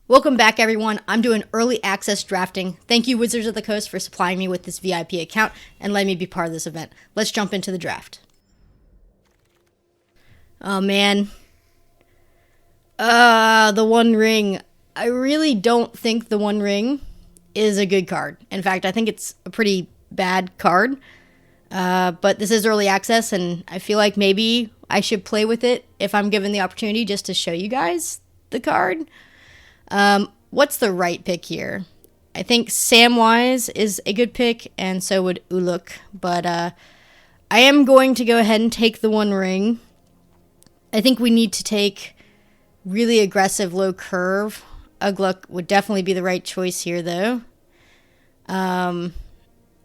Welcome back, everyone. I'm doing early access drafting. Thank you, Wizards of the Coast, for supplying me with this VIP account and letting me be part of this event. Let's jump into the draft. Oh, man. The One Ring. I really don't think the One Ring is a good card. In fact, I think it's a pretty bad card. But this is early access, and I feel like maybe I should play with it if I'm given the opportunity just to show you guys the card. What's the right pick here? I think Samwise is a good pick, and so would Uluk. But I am going to go ahead and take the One Ring. I think we need to take really aggressive low curve. Ugluk would definitely be the right choice here, though. Man,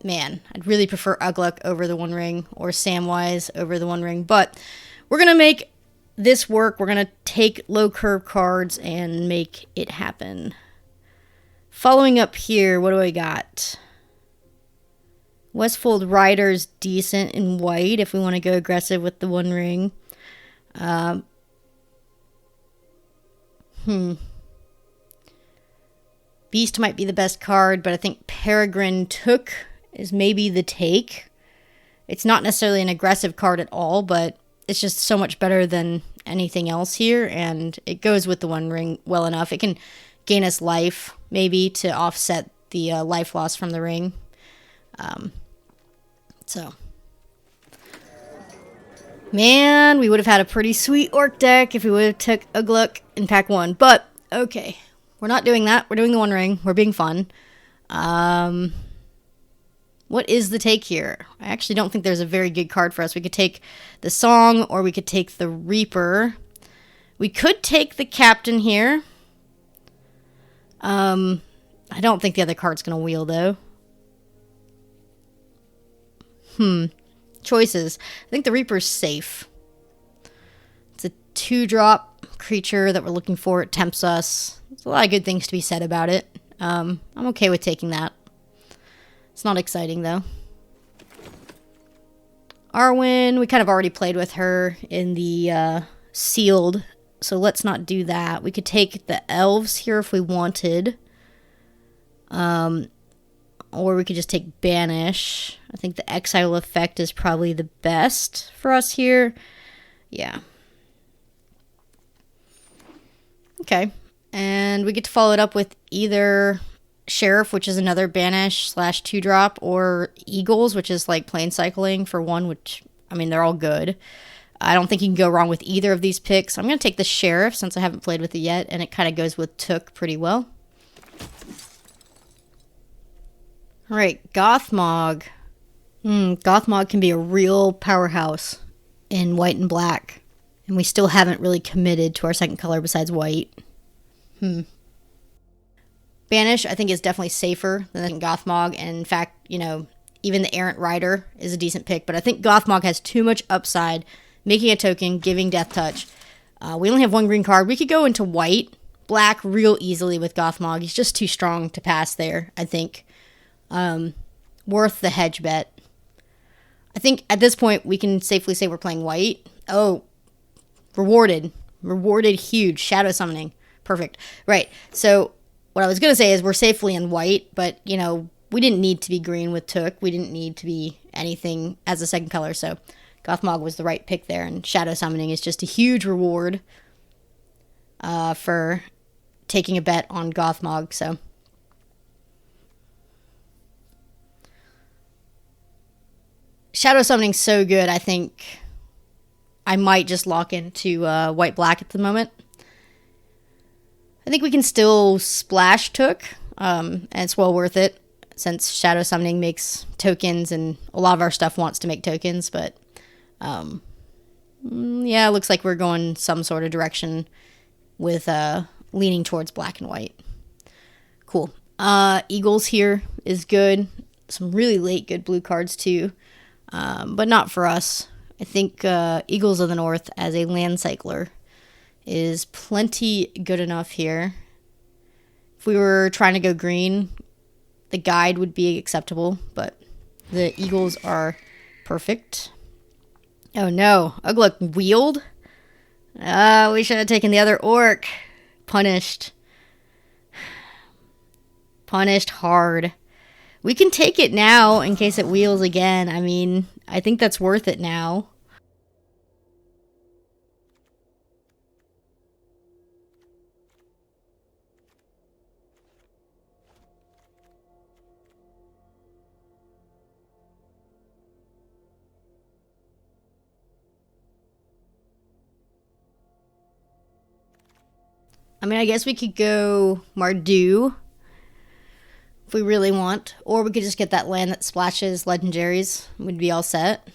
I'd really prefer Ugluk over the One Ring, or Samwise over the One Ring. But we're going to make this work. We're going to take low curve cards and make it happen. Following up here, what do I got? Westfold Rider's decent in white if we want to go aggressive with the One Ring. Beast might be the best card, but I think Peregrine Took is maybe the take. It's not necessarily an aggressive card at all, but it's just so much better than anything else here, and it goes with the One Ring well enough. It can gain us life, maybe, to offset the life loss from the ring. Man, we would have had a pretty sweet Orc deck if we would have took Ugluk in pack 1, but okay. We're not doing that. We're doing the One Ring. We're being fun. What is the take here? I actually don't think there's a very good card for us. We could take the Song, or we could take the Reaper. We could take the Captain here. I don't think the other card's going to wheel, though. Choices. I think the Reaper's safe. It's a 2-drop creature that we're looking for. It tempts us. There's a lot of good things to be said about it. I'm okay with taking that. It's not exciting, though. Arwen, we kind of already played with her in the sealed, so let's not do that. We could take the elves here if we wanted. Or we could just take Banish. I think the exile effect is probably the best for us here. Yeah. Okay. And we get to follow it up with either Sheriff, which is another Banish / 2-drop, or Eagles, which is like plane cycling for 1, which, I mean, they're all good. I don't think you can go wrong with either of these picks. I'm going to take the Sheriff since I haven't played with it yet, and it kind of goes with Took pretty well. All right, Gothmog. Gothmog can be a real powerhouse in white and black, and we still haven't really committed to our second color besides white. Banish, I think, is definitely safer than Gothmog, and in fact, you know, even the Errant Rider is a decent pick, but I think Gothmog has too much upside, making a token, giving Death Touch. We only have one green card. We could go into white, black real easily with Gothmog. He's just too strong to pass there, I think. Worth the hedge bet. I think at this point we can safely say we're playing white. Oh, rewarded. Rewarded huge. Shadow Summoning. Perfect. Right. So what I was going to say is we're safely in white, but, you know, we didn't need to be green with Took. We didn't need to be anything as a second color, so Gothmog was the right pick there, and Shadow Summoning is just a huge reward for taking a bet on Gothmog, so. Shadow Summoning's so good, I think I might just lock into white-black at the moment. I think we can still splash Took, and it's well worth it, since Shadow Summoning makes tokens, and a lot of our stuff wants to make tokens, but yeah, it looks like we're going some sort of direction with leaning towards black and white. Cool. Eagles here is good. Some really late good blue cards, too. But not for us. I think Eagles of the North as a land cycler is plenty good enough here. If we were trying to go green, the guide would be acceptable, but the Eagles are perfect. Oh no, Ugluk wheeled? We should have taken the other orc. Punished. Punished hard. We can take it now in case it wheels again. I mean, I think that's worth it now. I mean, I guess we could go Mardu if we really want, or we could just get that land that splashes legendaries. We'd be all set.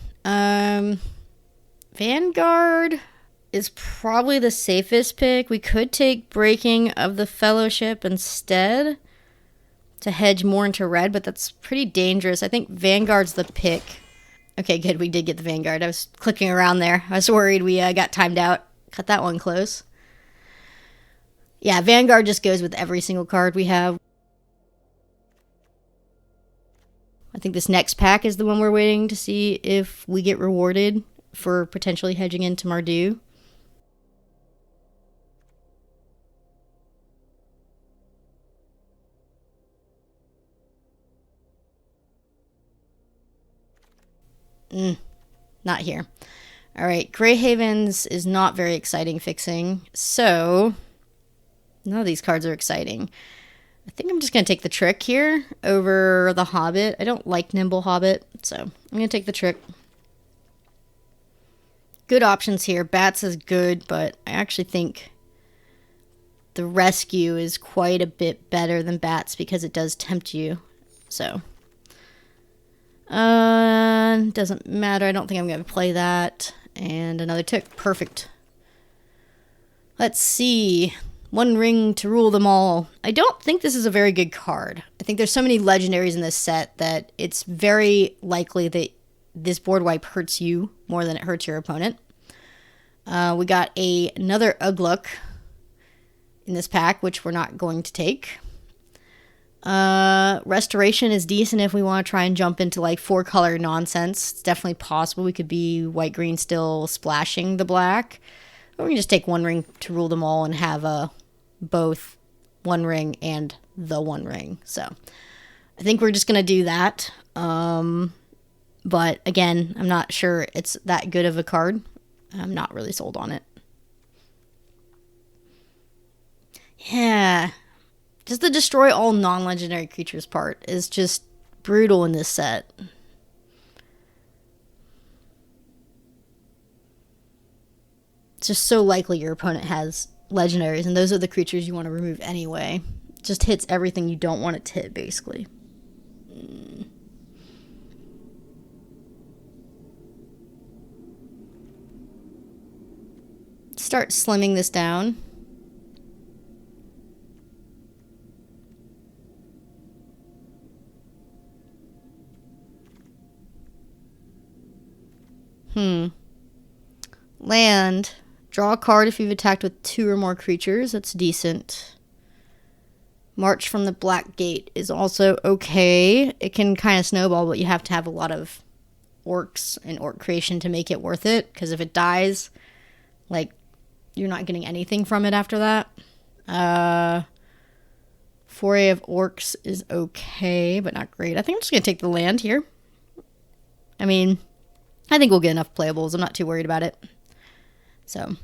Vanguard is probably the safest pick. We could take Breaking of the Fellowship instead to hedge more into red, but that's pretty dangerous. I think Vanguard's the pick. Okay, good. We did get the Vanguard. I was clicking around there. I was worried we got timed out. Cut that one close. Yeah, Vanguard just goes with every single card we have. I think this next pack is the one we're waiting to see if we get rewarded for potentially hedging into Mardu. Not here. All right, Grey Havens is not very exciting fixing, so none of these cards are exciting. I think I'm just going to take the Trick here over the Hobbit. I don't like Nimble Hobbit, so I'm going to take the Trick. Good options here. Bats is good, but I actually think the Rescue is quite a bit better than Bats because it does tempt you. So, doesn't matter. I don't think I'm going to play that. And another tick. Perfect. Let's see. One ring to rule them all. I don't think this is a very good card. I think there's so many legendaries in this set that it's very likely that this board wipe hurts you more than it hurts your opponent. We got another Ugluk in this pack, which we're not going to take. Restoration is decent if we want to try and jump into like 4-color nonsense. It's definitely possible. We could be white-green still splashing the black. Or we can just take one ring to rule them all and have both one ring and the one ring. So I think we're just going to do that. But again, I'm not sure it's that good of a card. I'm not really sold on it. Yeah. Just the destroy all non-legendary creatures part is just brutal in this set. It's just so likely your opponent has legendaries, and those are the creatures you want to remove anyway. It just hits everything you don't want it to hit, basically. Start slimming this down. Land. Draw a card if you've attacked with 2 or more creatures. That's decent. March from the Black Gate is also okay. It can kind of snowball, but you have to have a lot of orcs and orc creation to make it worth it. Because if it dies, like, you're not getting anything from it after that. Foray of Orcs is okay, but not great. I think I'm just going to take the land here. I mean, I think we'll get enough playables. I'm not too worried about it. So,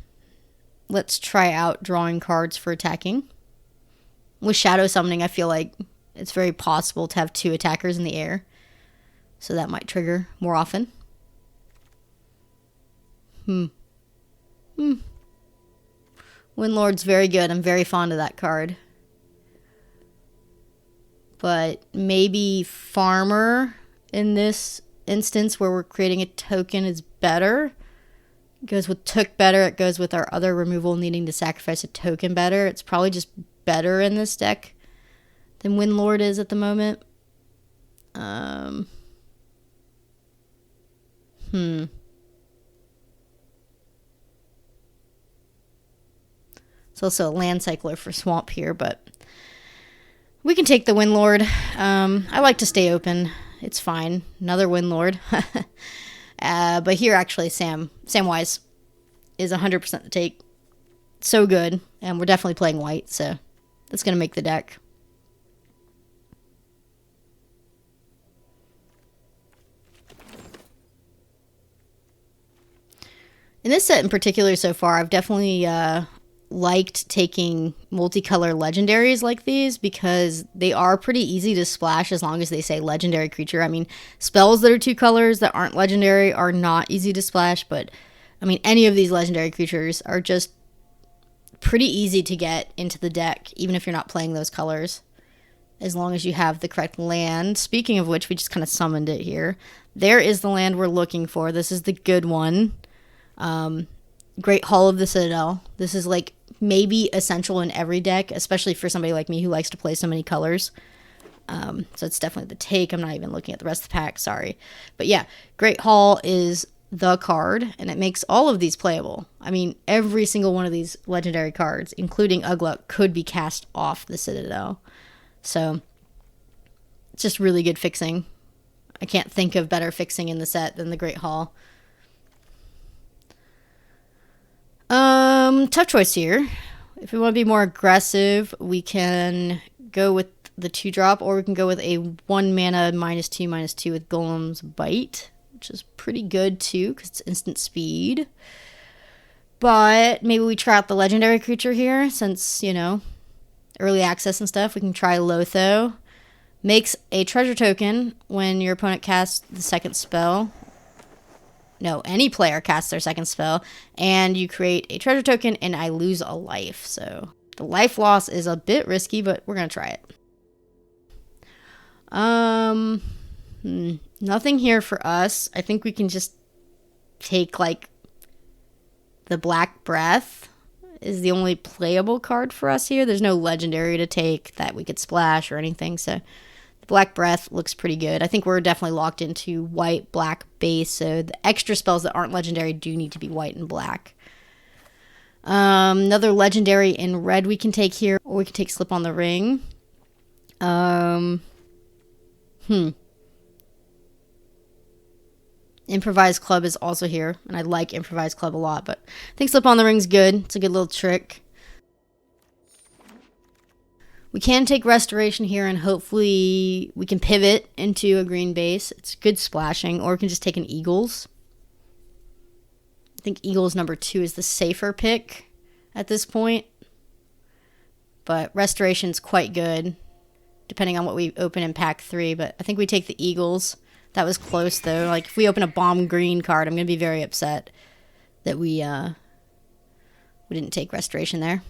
let's try out drawing cards for attacking. With Shadow Summoning, I feel like it's very possible to have 2 attackers in the air. So that might trigger more often. Windlord's very good. I'm very fond of that card. But maybe Farmer in this instance where we're creating a token is better. It goes with Took better. It goes with our other removal needing to sacrifice a token better. It's probably just better in this deck than Windlord is at the moment. It's also a land cycler for Swamp here, but we can take the Windlord. I like to stay open. It's fine. Another Windlord. But here, actually, Samwise is 100% the take. So good. And we're definitely playing white, so that's going to make the deck. In this set in particular so far, I've definitely liked taking multicolor legendaries like these because they are pretty easy to splash as long as they say legendary creature. I mean, spells that are 2 colors that aren't legendary are not easy to splash, but I mean, any of these legendary creatures are just pretty easy to get into the deck, even if you're not playing those colors, as long as you have the correct land. Speaking of which, we just kind of summoned it here. There is the land we're looking for. This is the good one. Great Hall of the Citadel. This is like maybe essential in every deck, especially for somebody like me who likes to play so many colors. So it's definitely the take. I'm not even looking at the rest of the pack, sorry. But yeah, Great Hall is the card, and it makes all of these playable. I mean, every single one of these legendary cards, including Ugluk, could be cast off the Citadel. So it's just really good fixing. I can't think of better fixing in the set than the Great Hall. Tough choice here. If we want to be more aggressive, we can go with the 2-drop, or we can go with a 1 mana -2/-2 with Golem's Bite, which is pretty good too because it's instant speed. But maybe we try out the legendary creature here since, you know, early access and stuff. We can try Lotho. Makes a treasure token when your opponent casts the second spell. No, any player casts their second spell, and you create a treasure token, and I lose a life. So the life loss is a bit risky, but we're gonna try it. Nothing here for us. I think we can just take like the Black Breath is the only playable card for us here. There's no legendary to take that we could splash or anything, so the Black Breath looks pretty good. I think we're definitely locked into white, black base, so the extra spells that aren't legendary do need to be white and black. Another legendary in red we can take here, or we can take Slip on the Ring. Improvised Club is also here, and I like Improvised Club a lot, but I think Slip on the Ring's good. It's a good little trick. We can take Restoration here, and hopefully we can pivot into a green base. It's good splashing, or we can just take an Eagles. I think Eagles number 2 is the safer pick at this point, but Restoration's quite good, depending on what we open in pack 3, but I think we take the Eagles. That was close, though. Like, if we open a bomb green card, I'm going to be very upset that we didn't take Restoration there.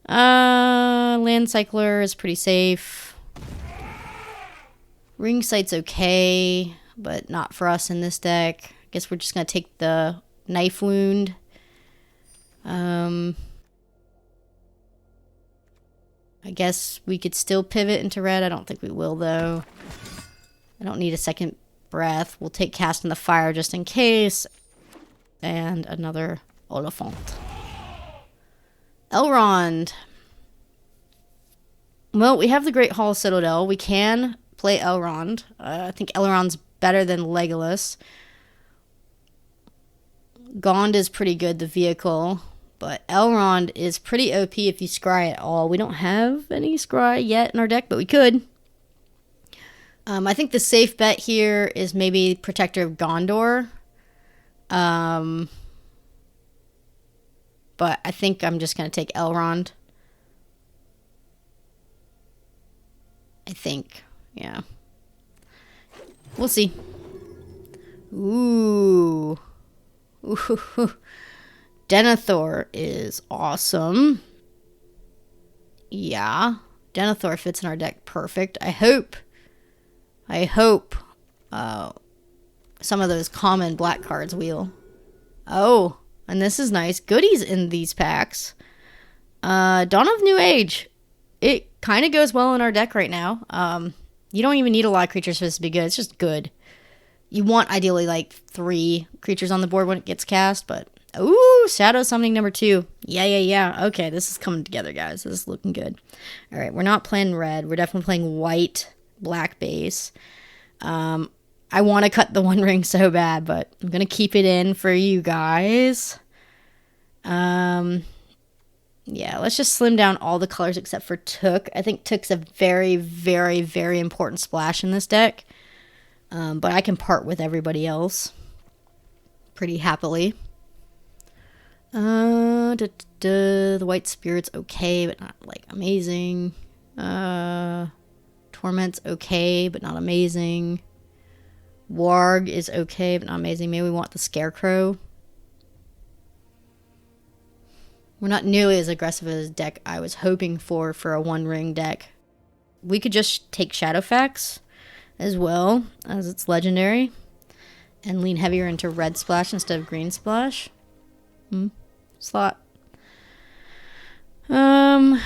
Land Cycler is pretty safe. Ring Sight's okay, but not for us in this deck. I guess we're just going to take the Knife Wound. I guess we could still pivot into red. I don't think we will, though. I don't need a second breath. We'll take Cast in the Fire just in case. And another Oliphant. Elrond. Well, we have the Great Hall Citadel. We can play Elrond. I think Elrond's better than Legolas. Gond is pretty good, the vehicle. But Elrond is pretty OP if you scry at all. We don't have any scry yet in our deck, but we could. I think the safe bet here is maybe Protector of Gondor. But I think I'm just going to take Elrond. I think. Yeah. We'll see. Ooh. Ooh. Denethor is awesome. Yeah. Denethor fits in our deck perfect. I hope some of those common black cards wheel. Oh, and this is nice. Goodies in these packs. Dawn of New Age. It kind of goes well in our deck right now. You don't even need a lot of creatures for this to be good. It's just good. You want ideally like 3 creatures on the board when it gets cast, but ooh, Shadow Summoning number 2. Yeah. Okay, this is coming together, guys. This is looking good. All right, we're not playing red. We're definitely playing white, black base. I want to cut the One Ring so bad, but I'm going to keep it in for you guys. Yeah, let's just slim down all the colors except for Took. I think Took's a very, very, very important splash in this deck. But I can part with everybody else pretty happily. The White Spirit's okay, but not like amazing. Torment's okay, but not amazing. Warg is okay, but not amazing. Maybe we want the Scarecrow. We're not nearly as aggressive as the deck I was hoping for a one ring deck. We could just take Shadowfax as well, as it's legendary, and lean heavier into red splash instead of green splash. Slot. The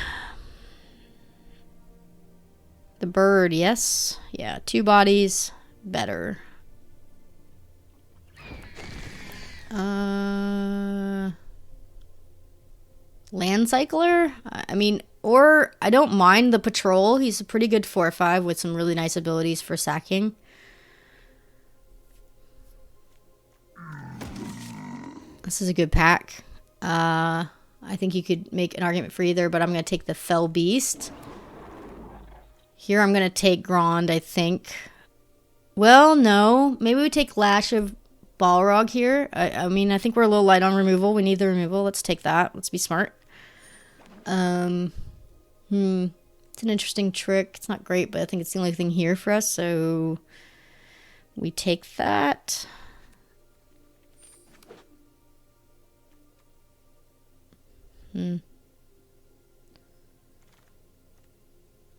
bird, yes. Yeah, 2 bodies, better. Land Cycler? I mean, or I don't mind the Patrol. He's a pretty good 4/5 with some really nice abilities for sacking. This is a good pack. I think you could make an argument for either, but I'm going to take the Fell Beast. Here I'm going to take Grond, I think. Well, no. Maybe we take Lash of Balrog here. I mean, I think we're a little light on removal. We need the removal. Let's take that. Let's be smart. It's an interesting trick. It's not great, but I think it's the only thing here for us, so we take that.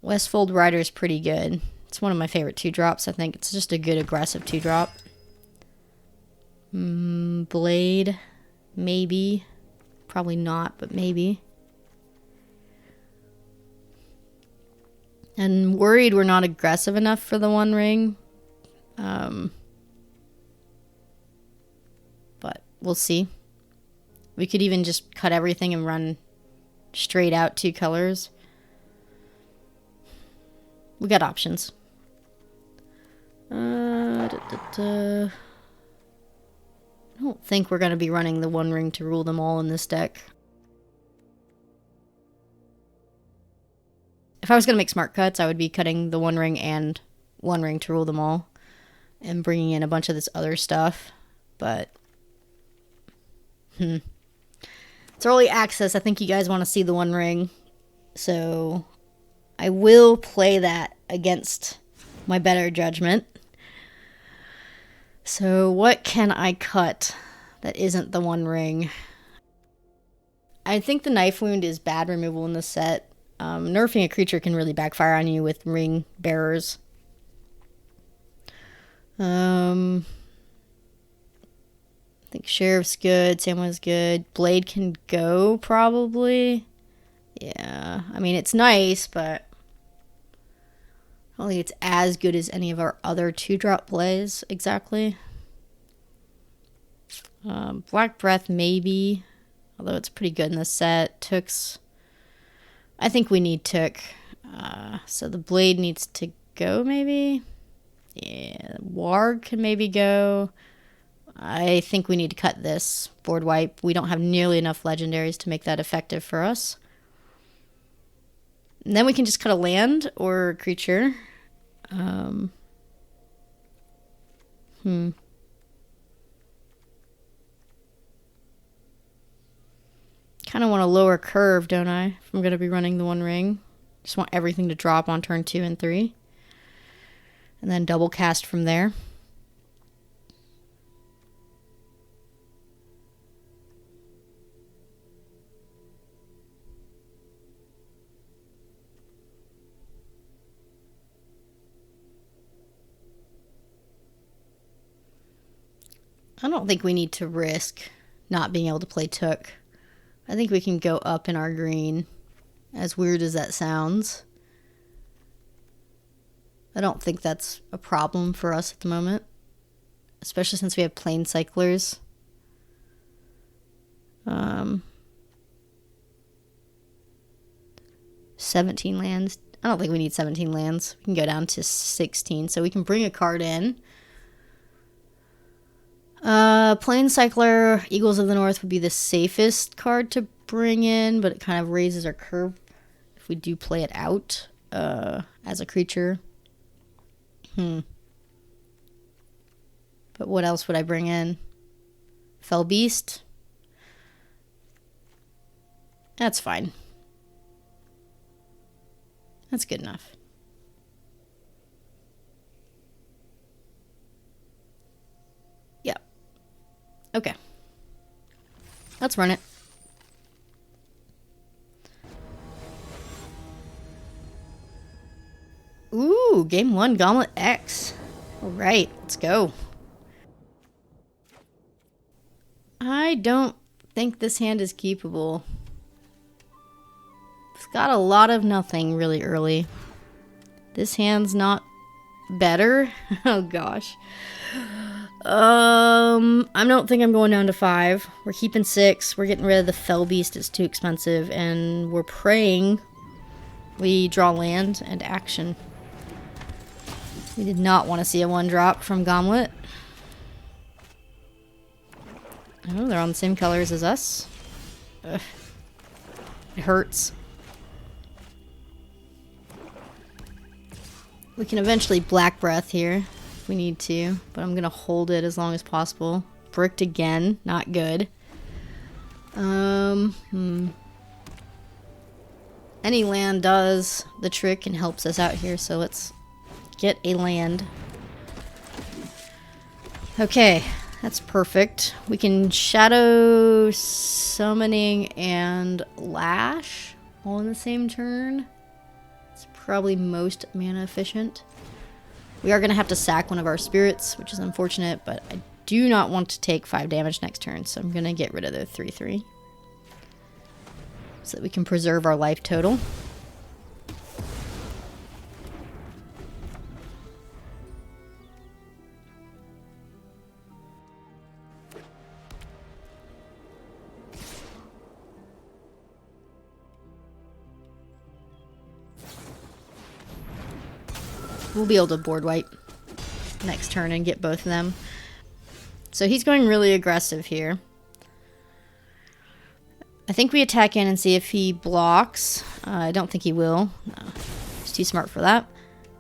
Westfold Rider is pretty good. It's one of my favorite 2-drops, I think. It's just a good aggressive 2-drop. Blade, maybe. Probably not, but maybe. And worried we're not aggressive enough for the one ring. But we'll see. We could even just cut everything and run straight out 2 colors. We got options. I don't think we're going to be running the one ring to rule them all in this deck. If I was going to make smart cuts, I would be cutting the one ring and one ring to rule them all and bringing in a bunch of this other stuff. But, it's early access. I think you guys want to see the one ring. So I will play that against my better judgment. So what can I cut that isn't the one ring? I think the Knife Wound is bad removal in the set. Nerfing a creature can really backfire on you with ring bearers. I think Sheriff's good, Samwise good. Blade can go, probably. Yeah, I mean, it's nice, but I don't think it's as good as any of our other 2-drop plays, exactly. Black Breath, maybe. Although it's pretty good in this set. Took's... I think we need Took. So the Blade needs to go, maybe? Yeah, Warg can maybe go. I think we need to cut this board wipe. We don't have nearly enough legendaries to make that effective for us. And then we can just cut a land or a creature. Kind of want a lower curve, don't I? If I'm going to be running the one ring. Just want everything to drop on turn 2 and 3. And then double cast from there. I don't think we need to risk not being able to play Took. I think we can go up in our green, as weird as that sounds. I don't think that's a problem for us at the moment, especially since we have Plane Cyclers. 17 lands. I don't think we need 17 lands. We can go down to 16, so we can bring a card in. Plane Cycler, Eagles of the North would be the safest card to bring in, but it kind of raises our curve if we do play it out as a creature. But what else would I bring in? Fell Beast. That's fine. That's good enough. Yep. Okay. Let's run it. Ooh, game 1, GomletX. Alright, let's go. I don't think this hand is keepable. It's got a lot of nothing really early. This hand's not better. Oh gosh. I don't think I'm going down to 5. We're keeping 6. We're getting rid of the Fell Beast. It's too expensive. And we're praying we draw land and action. We did not want to see a 1-drop from Gomlet. Oh, they're on the same colors as us. Ugh. It hurts. We can eventually Black Breath here if we need to, but I'm gonna hold it as long as possible. Bricked again, not good. Any land does the trick and helps us out here, so let's get a land. Okay, that's perfect. We can Shadow Summoning and Lash all in the same turn. It's probably most mana efficient. We are going to have to sack one of our spirits, which is unfortunate, but I do not want to take 5 damage next turn, so I'm going to get rid of the 3/3. So that we can preserve our life total. We'll be able to board wipe next turn and get both of them. So he's going really aggressive here. I think we attack in and see if he blocks. I don't think he will. No, he's too smart for that.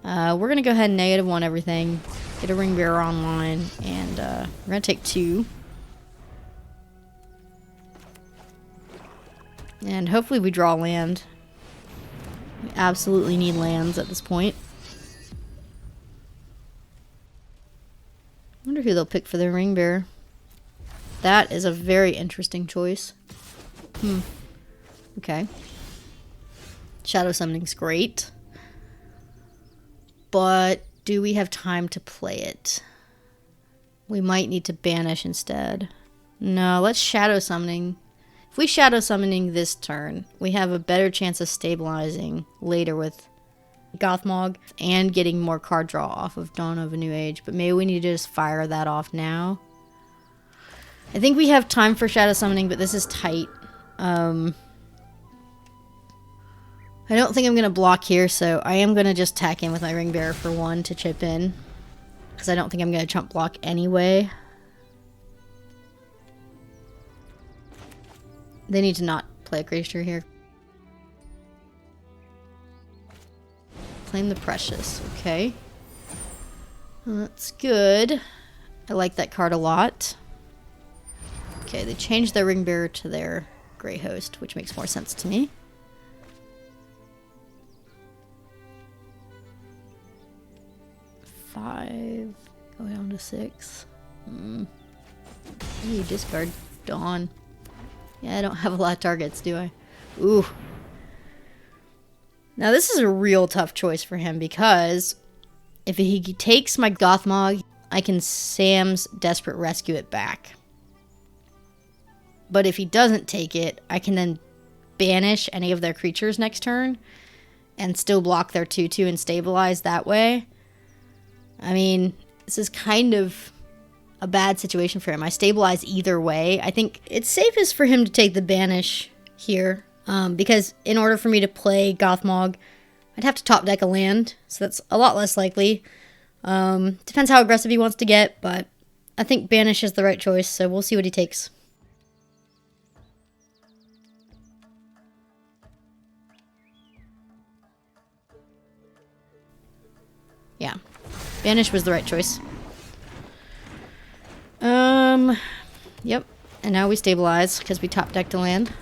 We're going to go ahead and -1 everything. Get a Ring Bearer online. And we're going to take 2. And hopefully we draw land. We absolutely need lands at this point. I wonder who they'll pick for their Ring Bearer. That is a very interesting choice. Okay. Shadow Summoning's great. But do we have time to play it? We might need to banish instead. No, let's Shadow Summoning. If we Shadow Summoning this turn, we have a better chance of stabilizing later with Gothmog and getting more card draw off of Dawn of a New Age, but maybe we need to just fire that off now. I think we have time for Shadow Summoning, but this is tight. I don't think I'm going to block here, so I am going to just tack in with my Ring Bearer for 1 to chip in, because I don't think I'm going to chump block anyway. They need to not play a creature here. Claim the Precious. Okay. That's good. I like that card a lot. Okay, they changed their Ring Bearer to their Grey Host, which makes more sense to me. Five. Go down to 6. You discard Dawn. Yeah, I don't have a lot of targets, do I? Ooh. Now this is a real tough choice for him, because if he takes my Gothmog, I can Sam's Desperate Rescue it back. But if he doesn't take it, I can then banish any of their creatures next turn and still block their 2/2 and stabilize that way. I mean, this is kind of a bad situation for him. I stabilize either way. I think it's safest for him to take the banish here. Because in order for me to play Gothmog, I'd have to top deck a land, so that's a lot less likely. Depends how aggressive he wants to get, but I think banish is the right choice, so we'll see what he takes. Yeah, banish was the right choice. Yep, and now we stabilize because we top decked a land.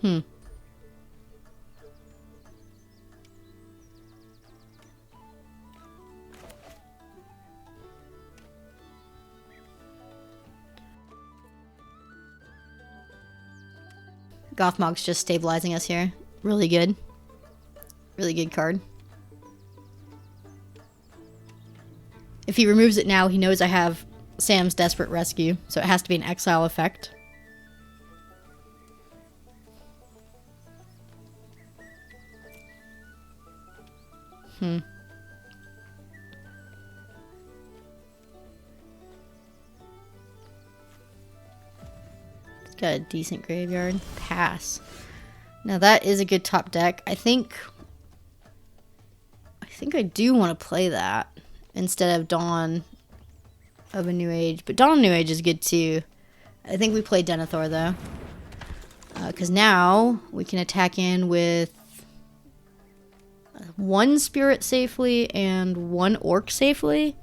Hmm. Gothmog's just stabilizing us here. Really good. Really good card. If he removes it now, he knows I have Sam's Desperate Rescue, so it has to be an exile effect. Hmm. It's got a decent graveyard. Pass. Now that is a good top deck. I think I do want to play that instead of Dawn of a New Age. But Dawn of a New Age is good too. I think we play Denethor though. Because now we can attack in with one spirit safely and one orc safely.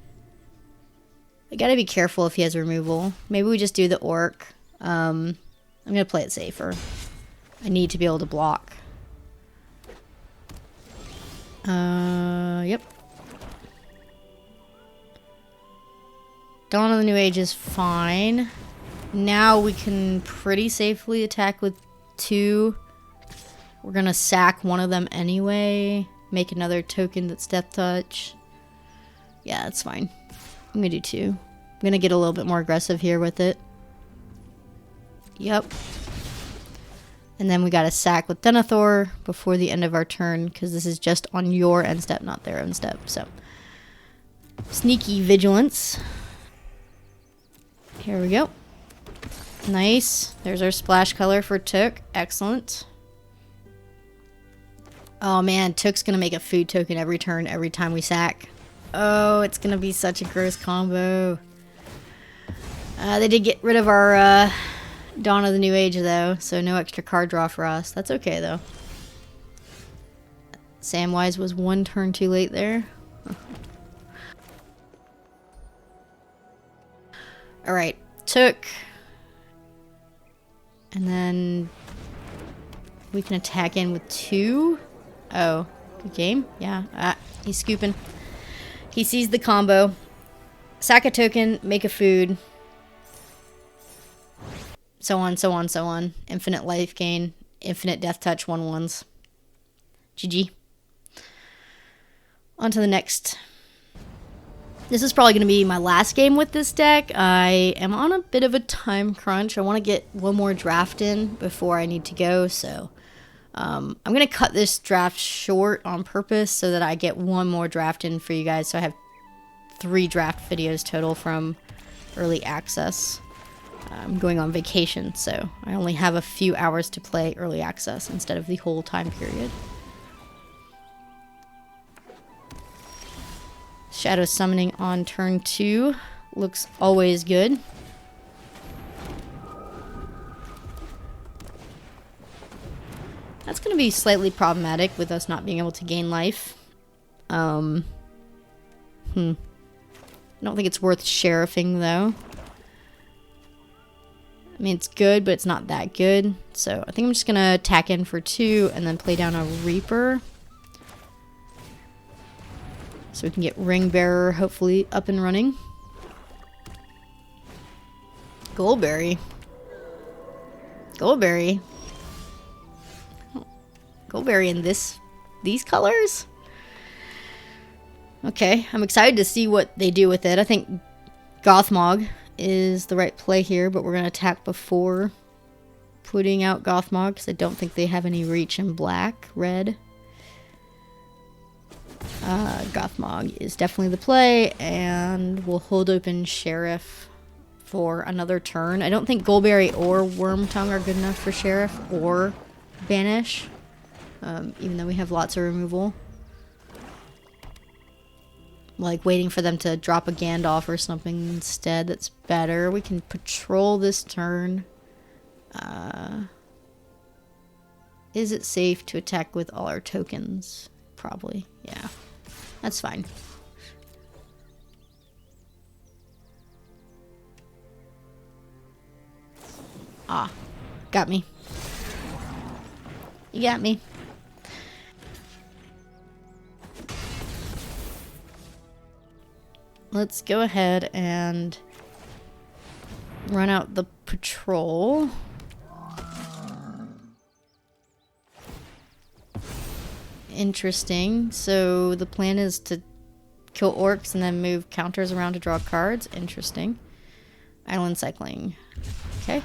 I gotta be careful if he has removal. Maybe we just do the orc. I'm gonna play it safer. I need to be able to block. Yep. Dawn of the New Age is fine. Now we can pretty safely attack with 2. We're gonna sack one of them anyway. Make another token that's Death Touch. Yeah, that's fine. I'm gonna do 2. I'm gonna get a little bit more aggressive here with it. Yep. And then we gotta sack with Denethor before the end of our turn, because this is just on your end step, not their end step. So, sneaky vigilance. Here we go. Nice. There's our splash color for Took. Excellent. Oh man, Took's gonna make a food token every turn, every time we sack. Oh, it's gonna be such a gross combo. They did get rid of our Dawn of the New Age though, so no extra card draw for us. That's okay though. Samwise was 1 turn too late there. Alright, Took. And then we can attack in with 2. Oh, good game. Yeah, he's scooping. He sees the combo. Sack a token, make a food. So on, so on, so on. Infinite life gain. Infinite death touch 1/1s. GG. On to the next. This is probably going to be my last game with this deck. I am on a bit of a time crunch. I want to get one more draft in before I need to go, so I'm going to cut this draft short on purpose so that I get one more draft in for you guys. So I have 3 draft videos total from early access. I'm going on vacation, so I only have a few hours to play early access instead of the whole time period. Shadow Summoning on turn 2 looks always good. That's going to be slightly problematic with us not being able to gain life. I don't think it's worth sheriffing though. I mean, it's good, but it's not that good. So I think I'm just going to attack in for 2 and then play down a Reaper. So we can get Ring Bearer hopefully up and running. Goldberry. Goldberry. Oh, Goldberry in these colors? Okay, I'm excited to see what they do with it. I think Gothmog is the right play here, but we're going to attack before putting out Gothmog because I don't think they have any reach in black, red. Gothmog is definitely the play, and we'll hold open Sheriff for another turn. I don't think Goldberry or Wormtongue are good enough for Sheriff or Banish, even though we have lots of removal. Like waiting for them to drop a Gandalf or something instead that's better. We can patrol this turn. Is it safe to attack with all our tokens? Probably, yeah. That's fine. Ah, got me. You got me. Let's go ahead and run out the patrol. Interesting. So the plan is to kill orcs and then move counters around to draw cards. Interesting. Island cycling. Okay.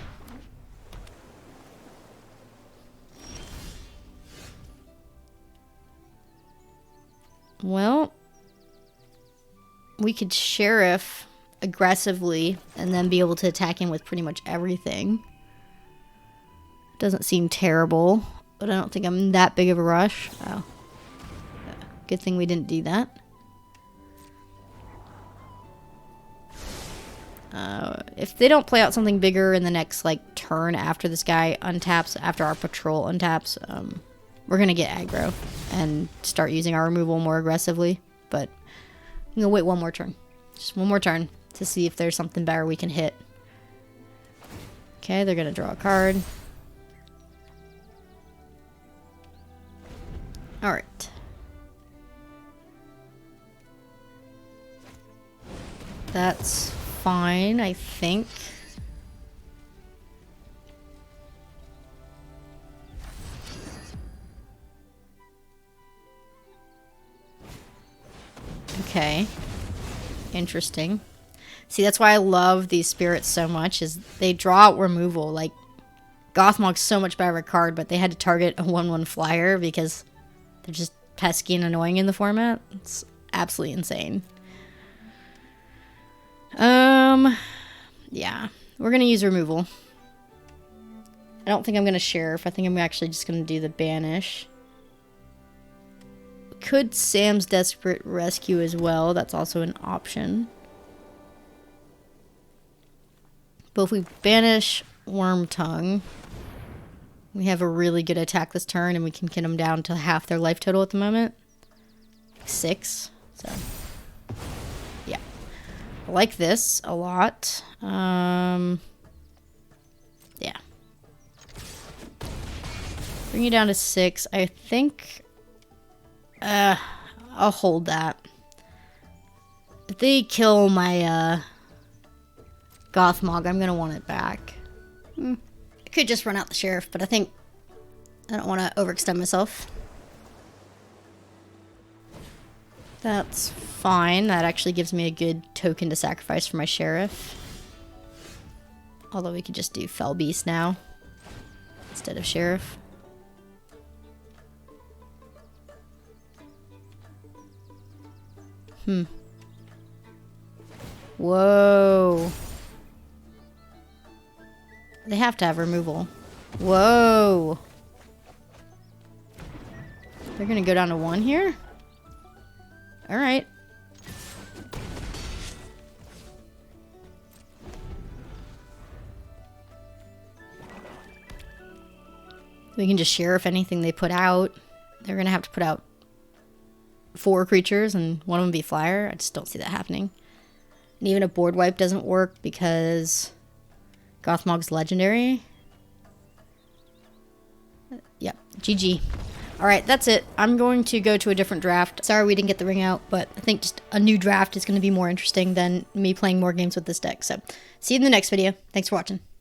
Well, we could sheriff aggressively and then be able to attack him with pretty much everything. Doesn't seem terrible, but I don't think I'm that big of a rush. Oh. Good thing we didn't do that. If they don't play out something bigger in the next, like, turn after this guy untaps, after our patrol untaps, we're gonna get aggro and start using our removal more aggressively. But I'm gonna wait one more turn. Just one more turn to see if there's something better we can hit. Okay, they're gonna draw a card. Alright. That's fine, I think. Okay. Interesting. See, that's why I love these spirits so much, is they draw out removal. Like, Gothmog's so much better of a card, but they had to target a 1/1 flyer because they're just pesky and annoying in the format. It's absolutely insane. Yeah. We're gonna use removal. I don't think I'm gonna sheriff. I think I'm actually just gonna do the banish. Could Sam's Desperate Rescue as well. That's also an option. But if we banish Wormtongue, we have a really good attack this turn, and we can get them down to half their life total at the moment. 6. So, yeah. I like this a lot. Yeah. Bring you down to 6. I think... I'll hold that. If they kill my, Gothmog, I'm gonna want it back. I could just run out the sheriff, but I think I don't want to overextend myself. That's fine. That actually gives me a good token to sacrifice for my sheriff. Although we could just do Fell Beast now instead of sheriff. Whoa. They have to have removal. Whoa. They're gonna go down to 1 here? Alright. We can just sheriff anything they put out. They're gonna have to put out 4 creatures and one of them be flyer. I just don't see that happening. And even a board wipe doesn't work because Gothmog's legendary. Yep, GG. Alright, that's it. I'm going to go to a different draft. Sorry we didn't get the ring out, but I think just a new draft is going to be more interesting than me playing more games with this deck. So, see you in the next video. Thanks for watching.